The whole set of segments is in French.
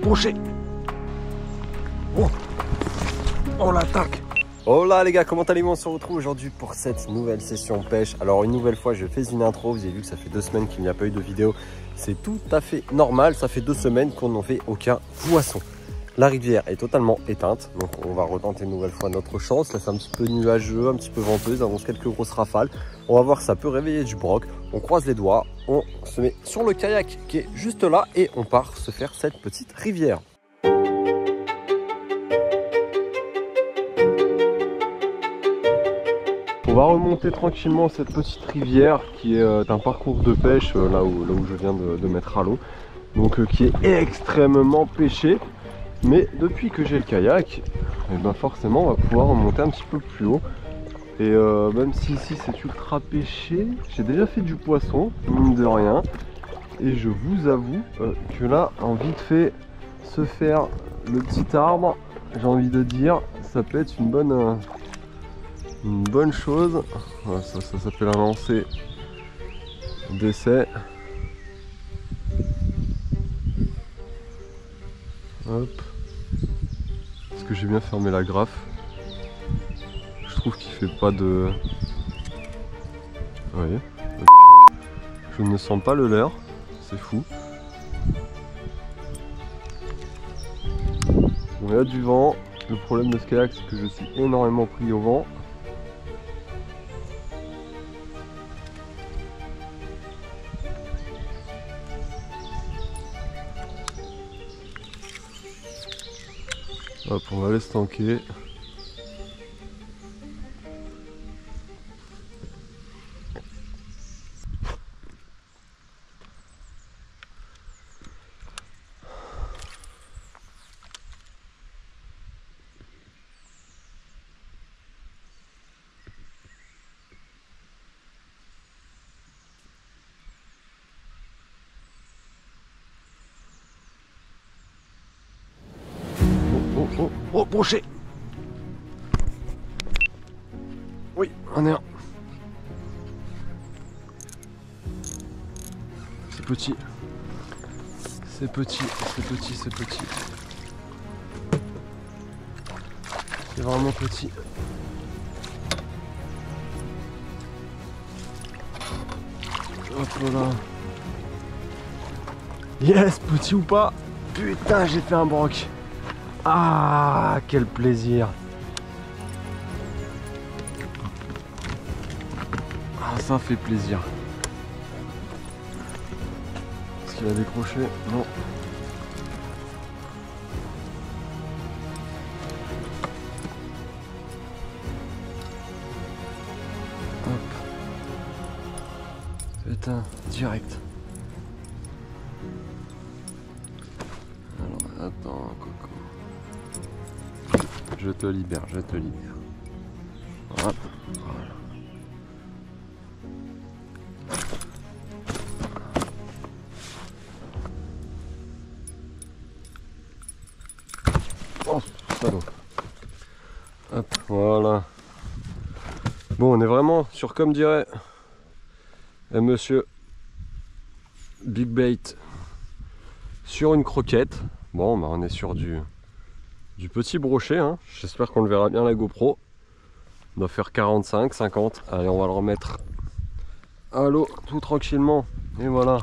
brochet. Oh, on l'attaque. Hola les gars, comment allez-vous? On se retrouve aujourd'hui pour cette nouvelle session pêche. Alors une nouvelle fois je fais une intro, vous avez vu que ça fait 2 semaines qu'il n'y a pas eu de vidéo. C'est tout à fait normal, ça fait 2 semaines qu'on n'en fait aucun poisson. La rivière est totalement éteinte, donc on va retenter une nouvelle fois notre chance. Là c'est un petit peu nuageux, un petit peu venteux, ça annonce quelques grosses rafales. On va voir si ça peut réveiller du broc. On croise les doigts, on se met sur le kayak qui est juste là et on part se faire cette petite rivière. On va remonter tranquillement cette petite rivière qui est un parcours de pêche là où je viens de mettre à l'eau. Donc qui est extrêmement pêché. Mais depuis que j'ai le kayak, et ben forcément on va pouvoir remonter un petit peu plus haut. Et même si ici c'est ultra pêché, j'ai déjà fait du poisson, mine de rien. Et je vous avoue que là, en vite fait, se faire le petit arbre, j'ai envie de dire, ça peut être une bonne chose. Voilà, ça s'appelle un lancer d'essai. Hop. Est-ce que j'ai bien fermé la graffe? Je trouve qu'il fait pas de... Vous voyez, je ne sens pas le leurre, c'est fou. Bon, il y a du vent. Le problème de ce kayak, c'est que je suis énormément pris au vent. Hop, on va laisser tanker. Oh, brochet. Oui, on est un. C'est petit. C'est petit, c'est petit, c'est petit. C'est vraiment petit. Hop là. Yes, petit ou pas. Putain, j'ai fait un broc. Ah, quel plaisir. Ah, ça fait plaisir. Est-ce qu'il a décroché? Non. Hop. Putain, direct. Alors, attends, coco. Je te libère, je te libère. Hop, voilà. Oh, salaud. Hop, voilà. Bon, on est vraiment sur, comme dirait monsieur Big Bait, sur une croquette. Bon, bah on est sur du petit brochet, hein. J'espère qu'on le verra bien la GoPro. On doit faire 45, 50. Allez, on va le remettre à l'eau tout tranquillement. Et voilà.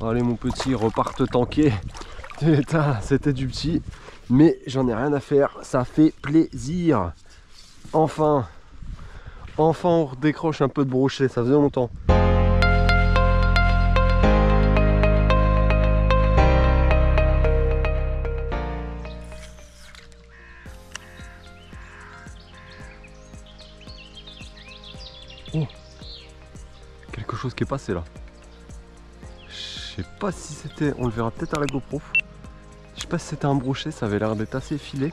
Allez mon petit, reparte tanker. Putain, c'était du petit. Mais j'en ai rien à faire. Ça fait plaisir. Enfin. Enfin on redécroche un peu de brochet. Ça faisait longtemps. Oh, quelque chose qui est passé là. Je sais pas si c'était, on le verra peut-être à la GoPro. Je sais pas si c'était un brochet, ça avait l'air d'être assez filé.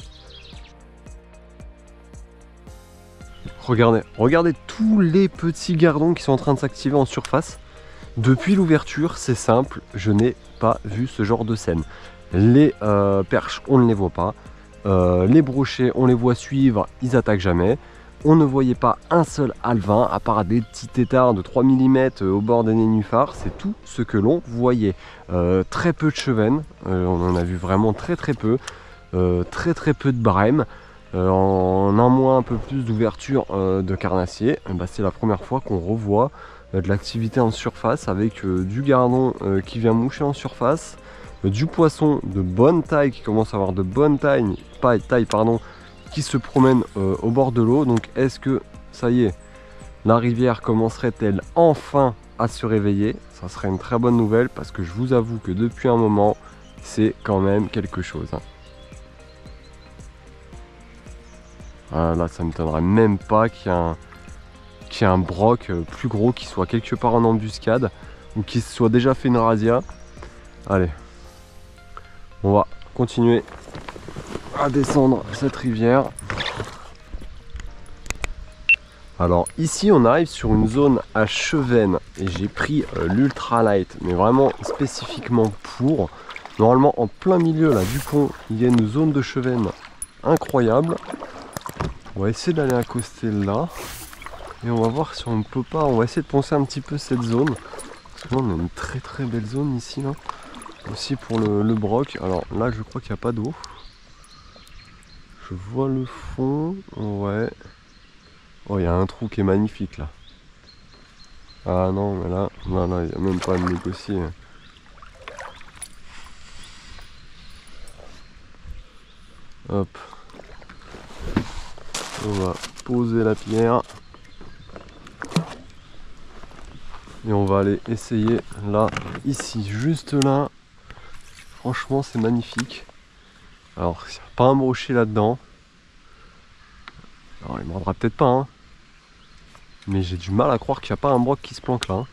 Regardez tous les petits gardons qui sont en train de s'activer en surface. Depuis l'ouverture, c'est simple, je n'ai pas vu ce genre de scène. Les perches, on ne les voit pas. Les brochets, on les voit suivre, ils attaquent jamais. on ne voyait pas un seul alevin, à part des petits têtards de 3 mm au bord des nénuphars. C'est tout ce que l'on voyait. Très peu de chevennes, on en a vu vraiment très peu. Très peu de brème. En un mois un peu plus d'ouverture de carnassier, c'est la première fois qu'on revoit de l'activité en surface avec du gardon qui vient moucher en surface, du poisson de bonne taille qui commence à avoir de bonnes tailles, qui se promène au bord de l'eau. Donc est-ce que ça y est, la rivière commencerait-elle enfin à se réveiller? Ça serait une très bonne nouvelle parce que je vous avoue que depuis un moment c'est quand même quelque chose, hein. Ah, là, ça ne m'étonnerait même pas qu'il y ait un broc plus gros qui soit quelque part en embuscade ou qui se soit déjà fait une razzia. Allez, on va continuer à descendre cette rivière. Alors ici on arrive sur une zone à chevennes et j'ai pris l'ultralight, mais vraiment spécifiquement pour. Normalement en plein milieu là du pont il y a une zone de chevennes incroyable. On va essayer d'aller accoster là et on va voir si on ne peut pas, on va essayer de poncer un petit peu cette zone parce que là on a une très belle zone ici là aussi pour le broc. Alors là je crois qu'il n'y a pas d'eau, je vois le fond, ouais. Oh, il y a un trou qui est magnifique là. Ah non mais là il n'y a même pas à négocier. Hop, on va poser la pierre et on va aller essayer là, ici, juste là. Franchement c'est magnifique. Alors il n'y a pas un brochet là-dedans. Alors il ne mordra peut-être pas, hein. Mais j'ai du mal à croire qu'il n'y a pas un broc qui se planque là, hein.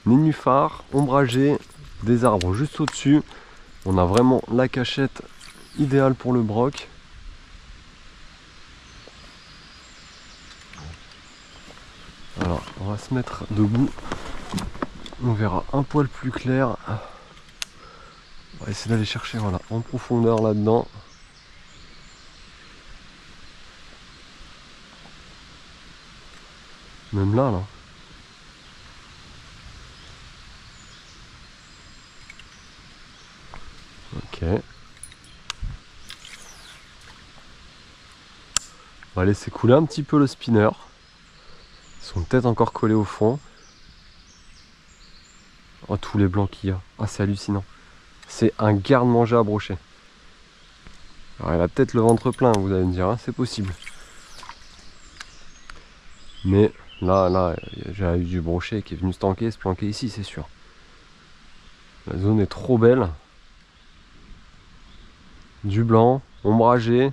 Nénuphar, ombragé, des arbres juste au-dessus. On a vraiment la cachette idéale pour le broc. Alors on va se mettre debout, on verra un poil plus clair. On va essayer d'aller chercher, voilà, en profondeur là-dedans. Même là. Ok. On va laisser couler un petit peu le spinner. Ils sont peut-être encore collés au fond. Oh, tous les blancs qu'il y a. Ah, c'est hallucinant. C'est un garde-manger à brocher. Alors, il a peut-être le ventre plein, vous allez me dire, hein, c'est possible. Mais là, j'ai eu du brochet qui est venu se planquer ici, c'est sûr. La zone est trop belle. Du blanc, ombragé,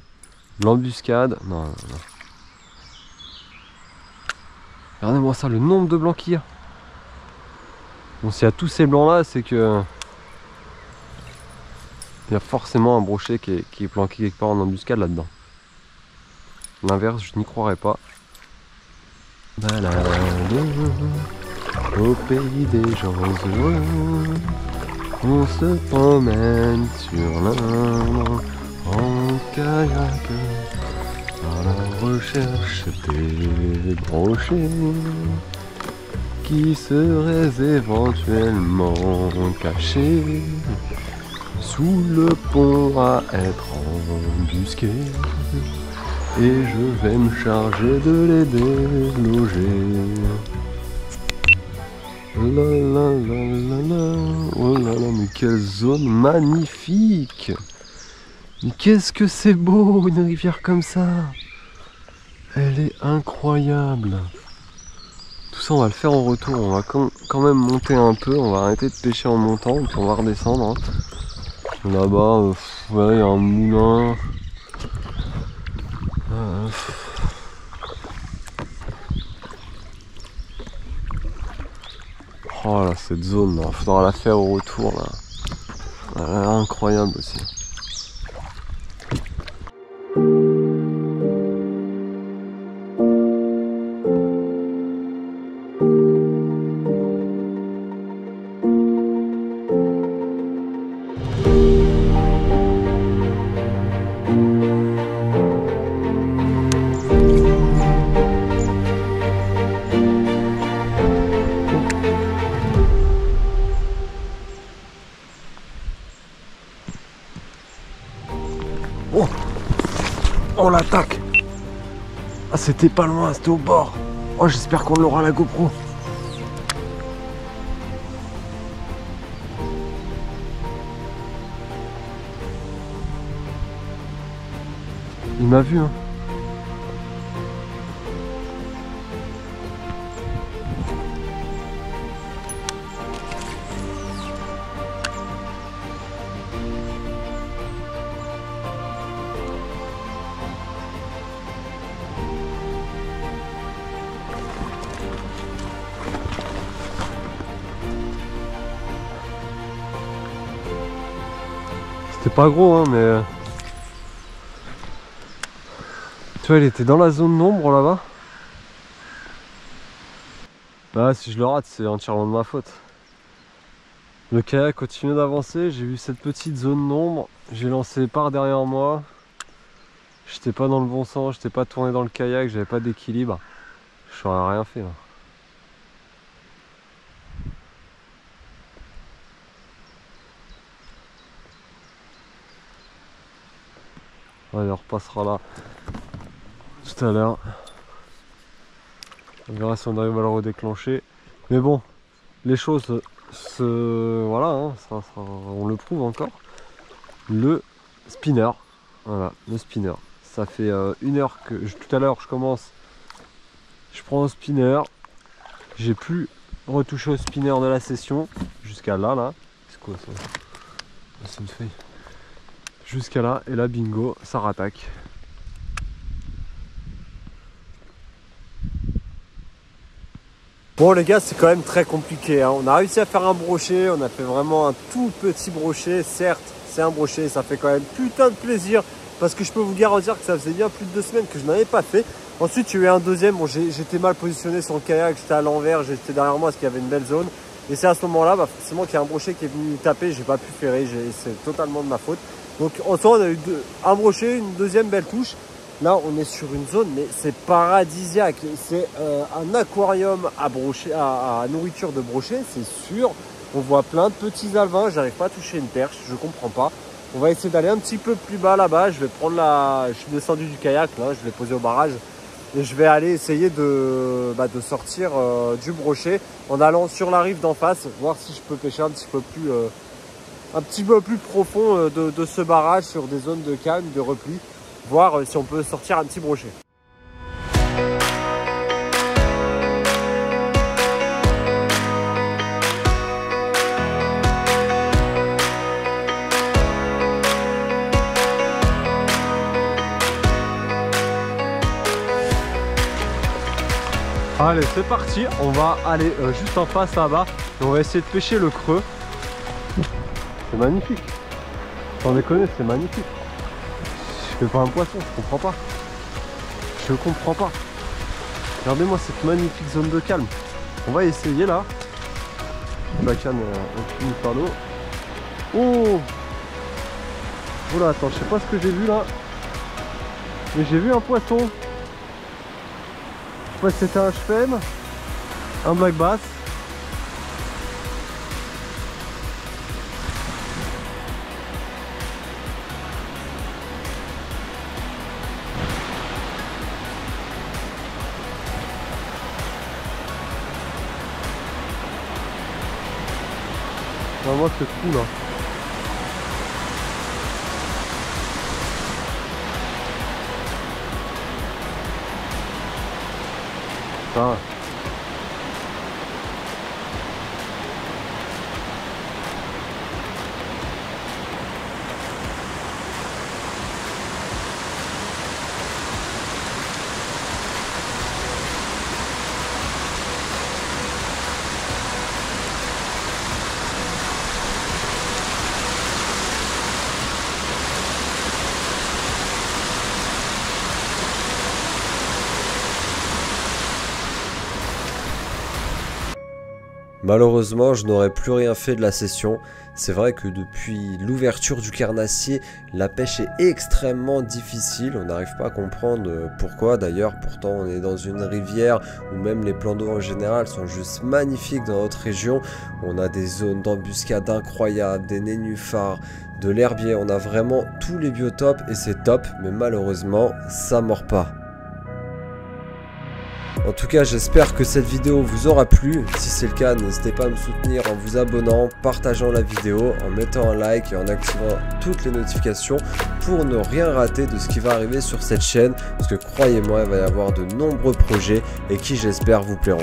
l'embuscade. Non. Regardez-moi ça, le nombre de blancs qu'il y a. Bon, s'il y a tous ces blancs là, c'est que il y a forcément un brochet qui est planqué quelque part en embuscade là-dedans. L'inverse, je n'y croirais pas. Balade au pays des gens heureux, on se promène sur l'Indre en kayak à la recherche des brochets qui seraient éventuellement cachés sous le pont à être embusqués. Et je vais me charger de les déloger. Oh là là, mais quelle zone magnifique! Mais qu'est-ce que c'est beau, une rivière comme ça! Elle est incroyable! Tout ça on va le faire en retour, on va quand même monter un peu, on va arrêter de pêcher en montant, puis on va redescendre, hein. Là-bas, ouais, il y a un moulin. Oh là, cette zone là, faudra la faire au retour là. Elle a l'air incroyable aussi. On l'attaque. Ah, c'était pas loin, c'était au bord. Oh, j'espère qu'on l'aura la GoPro. Il m'a vu, hein. C'était pas gros, hein, mais... Tu vois, il était dans la zone d'ombre là-bas. Bah, si je le rate, c'est entièrement de ma faute. Le kayak continue d'avancer, j'ai vu cette petite zone d'ombre, j'ai lancé par derrière moi. J'étais pas dans le bon sens, j'étais pas tourné dans le kayak, j'avais pas d'équilibre. Je n'aurais rien fait là. Allez, on repassera là tout à l'heure. On verra si on arrive à le redéclencher. Mais bon, les choses voilà, hein, on le prouve encore. Le spinner, voilà, le spinner. Ça fait 1 heure que tout à l'heure je commence. Je prends un spinner. J'ai plus retouché au spinner de la session jusqu'à là. C'est quoi ça? C'est une feuille. Jusqu'à là, et là bingo, ça rattaque. Bon les gars, c'est quand même très compliqué, hein. On a réussi à faire un brochet, on a fait vraiment un tout petit brochet. Certes, c'est un brochet, ça fait quand même putain de plaisir, parce que je peux vous garantir que ça faisait bien plus de 2 semaines que je n'avais pas fait. Ensuite, il y a eu un deuxième, bon, j'étais mal positionné sur le kayak, j'étais à l'envers, j'étais derrière moi parce qu'il y avait une belle zone. Et c'est à ce moment-là, bah, forcément qu'il y a un brochet qui est venu taper, j'ai pas pu ferrer, c'est totalement de ma faute. Donc en soi, on a eu un brochet, une deuxième belle touche. Là, on est sur une zone, mais c'est paradisiaque. C'est un aquarium à brochet, à nourriture de brochet, c'est sûr. On voit plein de petits alevins. J'arrive pas à toucher une perche, je comprends pas. On va essayer d'aller un petit peu plus bas là-bas. Je vais prendre je suis descendu du kayak, là, je l'ai posé au barrage. Et je vais aller essayer de sortir du brochet en allant sur la rive d'en face, voir si je peux pêcher un petit peu plus profond de ce barrage sur des zones de calme, de repli. Voir si on peut sortir un petit brochet. Allez, c'est parti, on va aller juste en face là-bas et on va essayer de pêcher le creux. C'est magnifique. Sans déconner, c'est magnifique. Je fais pas un poisson, je comprends pas. Je comprends pas. Regardez-moi cette magnifique zone de calme. On va essayer là. La canne continue par l'eau. Oh! Oh là, attends, je sais pas ce que j'ai vu là. Mais j'ai vu un poisson. Je sais pas si c'était un chefem, un black bass. On va voir ce trou là. Ça. Malheureusement, je n'aurais plus rien fait de la session. C'est vrai que depuis l'ouverture du carnassier, la pêche est extrêmement difficile. On n'arrive pas à comprendre pourquoi. D'ailleurs, pourtant, on est dans une rivière où même les plans d'eau en général sont juste magnifiques dans notre région. On a des zones d'embuscade incroyables, des nénuphars, de l'herbier, on a vraiment tous les biotopes et c'est top, mais malheureusement ça mord pas. En tout cas, j'espère que cette vidéo vous aura plu. Si c'est le cas, n'hésitez pas à me soutenir en vous abonnant, partageant la vidéo, en mettant un like et en activant toutes les notifications pour ne rien rater de ce qui va arriver sur cette chaîne. Parce que croyez-moi, il va y avoir de nombreux projets et qui, j'espère, vous plairont.